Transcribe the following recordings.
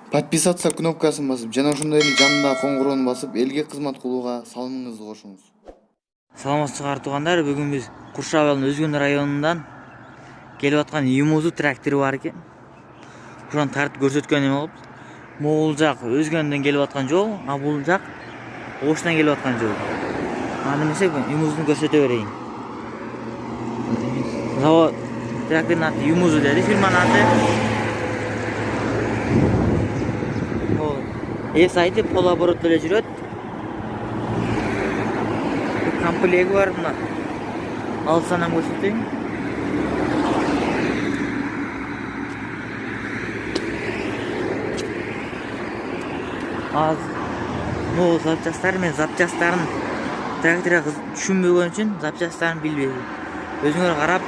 Подписаться кнопкасын басып, жана ошондой эле жанындагы коңгуроону басып, элге кызмат кылууга салымыңызды кошуңуз. Саламатсыздар туугандар, бүгүн биз Куршаб айылынын Өзгөн районунан келип аткан Юмузу трактору бар экен. Ушуну тартып көрсөткөн эме болуп. Могул жак Өзгөндөн келип аткан жол, а бул жак Оштан келип аткан жол. Аны эмесе Юмузуну көрсөтө берейин. Завод трактордун аты Юмузу деди, фирманын аты. Сайты полоборот эле жүрөт. Комплеги бар мына. Алсанам көрсөтөйүн. Могул запчастар мен запчастарын тракторго түшүнбөгөн үчүн запчастарын билбейм. Өзүңөр карап,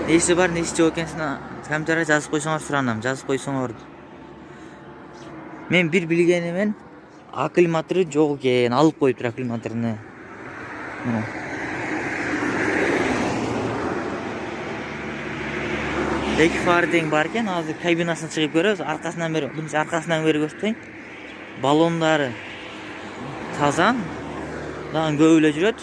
нече бар, нече жок экенсин комментарийге жазып койсоңор суранам, жазып койсоңор. Мен бир билгенимен аккумулятору жок экен, алып коюптур аккумуляторуну. Эки фары тең бар экен, азыр кабинасын чыгып көрөбүз. Аркасынан бери көрсөтөйүн. Баллондары таза, дагы көп эле жүрөт.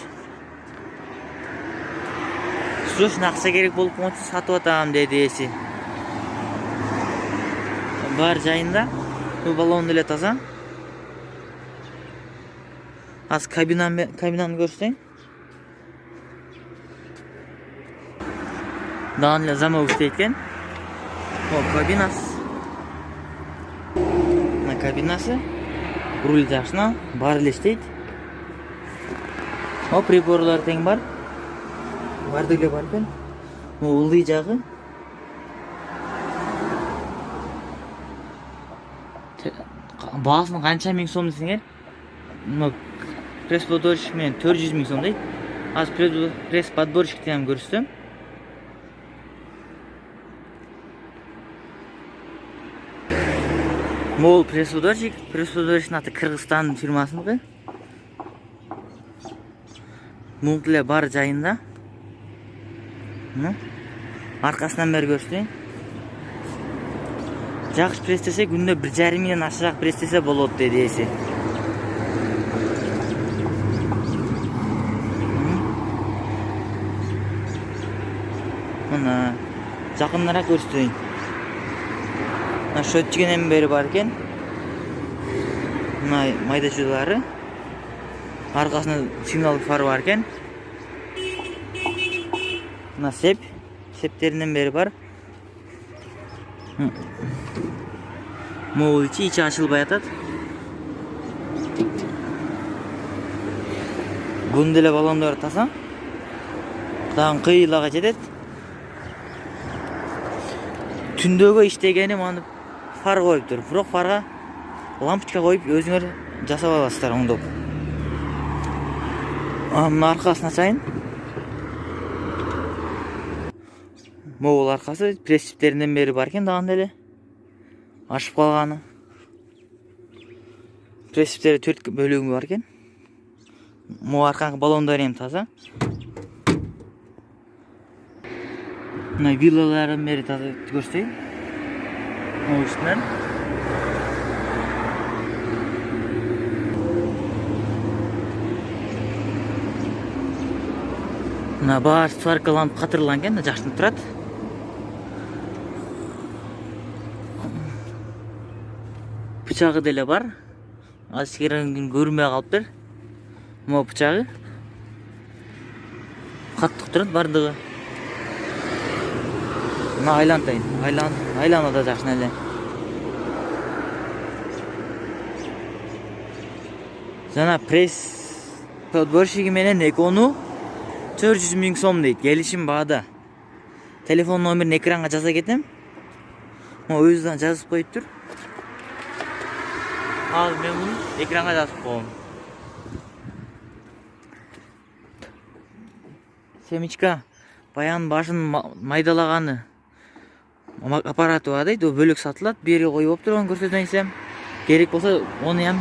Срочно акча керек болуп калса сатып атам деди эси. Бар жайында. Bu balon ile таза. Az kabinanı göstereyim. Daha ile zama üstteyken. O kabinası. Rul taşına bar ile işteydi. O priborlar teң бар. Bardı ile barken. O ıldıyacağı. Баасын канча миң сом десеңер, пресс подборщик менен 400 миң сом дейт. Азыр пресс подборщикти ham көрсөтөм. Могул пресс подборщиктин аты Кыргызстандын фирмасыныкы. Мул деле бар жайында. Аркасынан бери көрсөтөйүн. Жакшы пресстесе күндө 1,5 миңден ашыраак пресстесе болот деди эси. Мына жакыныраак көрсөтөйүн. Мына счётчигинен бери бар экен. Мына майда чугалары. Аркасында сигналдык фар бар экен. Мына септеринен бери бар. Могул içi açılbay атат. Bunun деле баллондор таза. Дагы кыйлага жетет. Түндөгө иштегеним аны фар коюптур. Бирок фарга лампочка коюп өзүңөр жасап аласыздар оңдоп. Анын аркасын ачайын. Могул аркасы пресс-сиптеринен бери бар экен дагы деле. Ашып калганы. Пресстери 4 бөлүгү бар экен. Могу аркаңкы баллондору эми таза. Мына вилаларын бери таза көрсөтөйүн. Могу үстүнөн. Мына баары сваркаланып катырланган, жакшынып турат. Бычагы деле бар. Азыр көрүнбөй калыптыр. Могу бычагы. Каттык турат бардыгы. Мына айлантайын. Айланада жакшы эле. Жана пресс подборщиги менен экөөнү 400 миң сом дейт. Келишим баада. Телефон номерин экранга жаза кетем. Могу өзүнөн жазып коюптур. Ал мен муну экранга жазып коем. Семечка баян башын майдалаганы аппараты бар дейт, о бөлөк сатылат. Бери коюп туруп аны көрсөтөйүн десем, керек болсо onu ham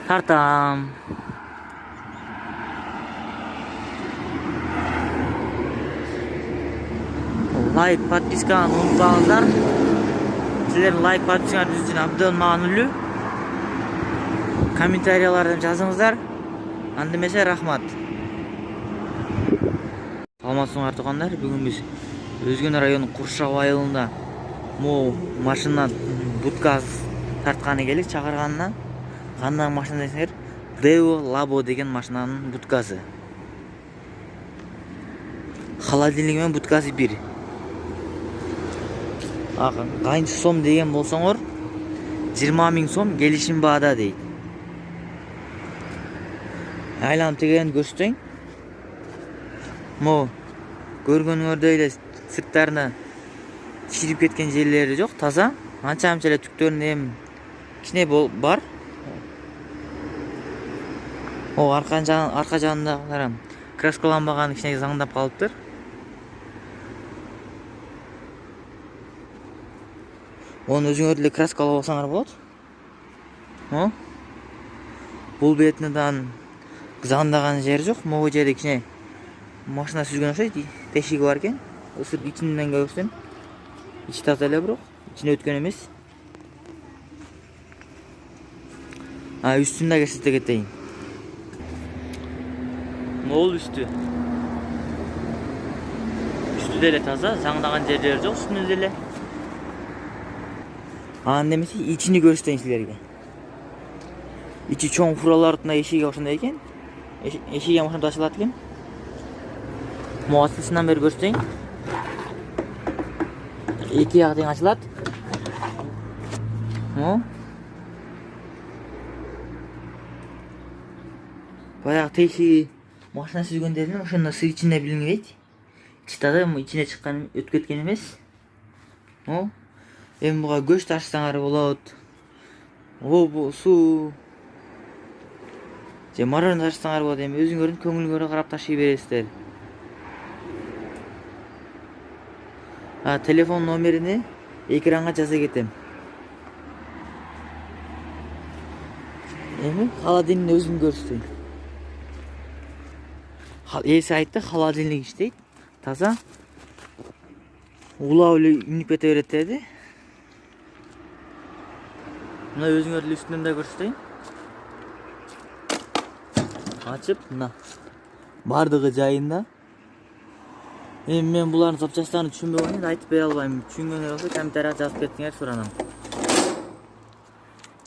тартам. лайк, подписканы унутпаңыздар. Силердин лайк, подпискаңыз үчүн абдан маанилүү. Комментариялардан жазыңыздар. Анда эмесе рахмат. Саламатсыңар туугандар. Бүгүн биз Өзгөн районунун Куршап айылында могу машина будка тартканы келик чакырганына. Кандай машина десеңер, Devo Labo деген машинанын будкасы. Холодильник менен будкасы бир. Канча сом деген болсоңор, 20 000 сом келишим баада дейт. Айланып тегерен көрсөтөйүн. Мо көргөнүңөрдөй эле сырттарына чирип кеткен жерлери жок, таза. Анча эле түктөрүндө эми кичине бар. Арка жагында краскаланбаган кичине заңдап калыптыр. Оны өзүңөр деле краскалап алсаңар болот. Бул бетинен заңдаган жери жок. Могу жерде кичине машина сүзгөн окшойт, тешиги бар экен. Ысырып ичинен көрсөң. Ичи таза эле бирок, ичине өткөн эмес. Үстүн да көрсөтө кетейин. Могул үстү деле таза, заңдаган жерлери жок үстүндө деле. Анда эмесе ичини көрсөтөйүн силерге. Ичи чоң фуралардын эшиги ошондой экен. Эшиги ошондо ачылат экен. Муасысынан бери көрсөтөйүн. Эки жагы тең ачылат. Баягы тешиги машина сүзгөндөрдүн ошондо сыр ичинде билинбейт. Ичи таза, ичине чыккан өтүп кеткен эмес. Эми буга көч ташсаңар болот. Бул суу же маржан ташсаңар болот. Эми өзүңөрдүн көңүлүңөргө карап ташый бересиздер. Телефон номерини экранга жаза кетем. Эми холодильник өзүн көрсөтөйүн. Эси айтты, холодильник иштейт. Таза. Улап эле үнүп кете берет деди. Мына өзүңөр деле үстүнөн да көрсөтөйүн. Ачып, мына бардыгы жайында. Эми мен булардын запчастарын түшүнбөгөн айтып бере албайм. Түшүнгөндөр болсо комментарийга жазып кетсеңер суранам.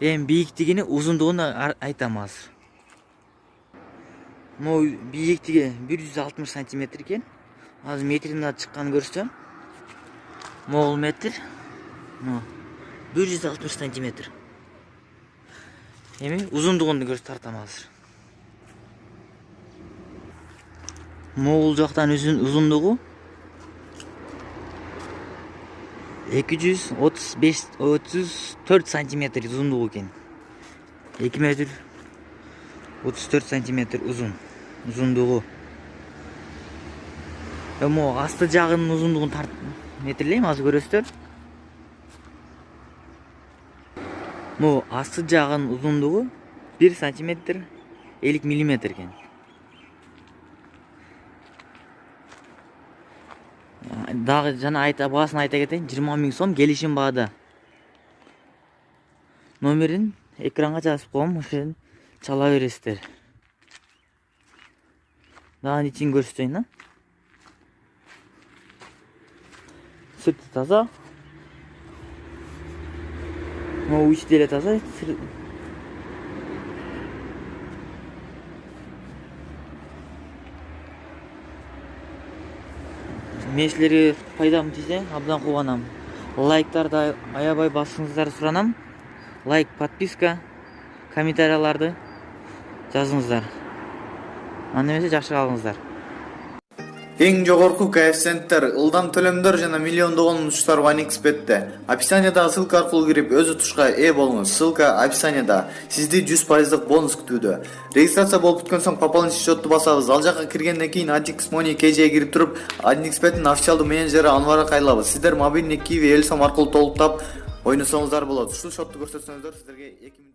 Эми бийиктигини, узундугун айтам азыр. Могу бийиктиги 160 см экен. Азыр метринен чыкканын көрсөтөм. Могул метр. 160 см. Эми узундугун көрсөтүп тартам азыр. Могул жактан узундугу 234 см узундугу экен. 2 метр 34 см узундугу. Эми асты жагынын узундугун метрлейм, азыр көрөсүздөр. Могу асты жагынын узундугу 1 см 50 мм экен. Дагы жана баасын айта кетейин, 20 000 сом келишим баада. Номерин экранга жазып коем, ошон чала бересиздер. Дагы ичин көрсөтөйүн. Сырты таза. Могу ичи деле таза. Мен силерге пайдам тийсе абдан кубанам. Лайктарды аябай басыңыздарды суранам. Лайк, подписка, комментарияларды жазыңыздар. Анда эмесе жакшы калыңыздар. Эң жогорку коэффициенттер, ылдам төлөмдөр жана миллиондогон учуштар OneXBet'те. Описаниядагы ссылка аркылуу кирип өз утушка ээ болуңуз. Ссылка описанияда. Сизди 100% бонус күтүүдө. Регистрация болуп бүткөн соң пополнить счетту басабыз. Ал жака киргенден кийин AddX Money KJ'ге кирип туруп, OneXBet'ин официалдуу менеджери Анварга кайрылабыз. Сиздер мобильный Kiwi Элсом аркылуу толуктап ойносоңуздар болот. Ушул счетту көрсөтсөңүздөр сиздерге 2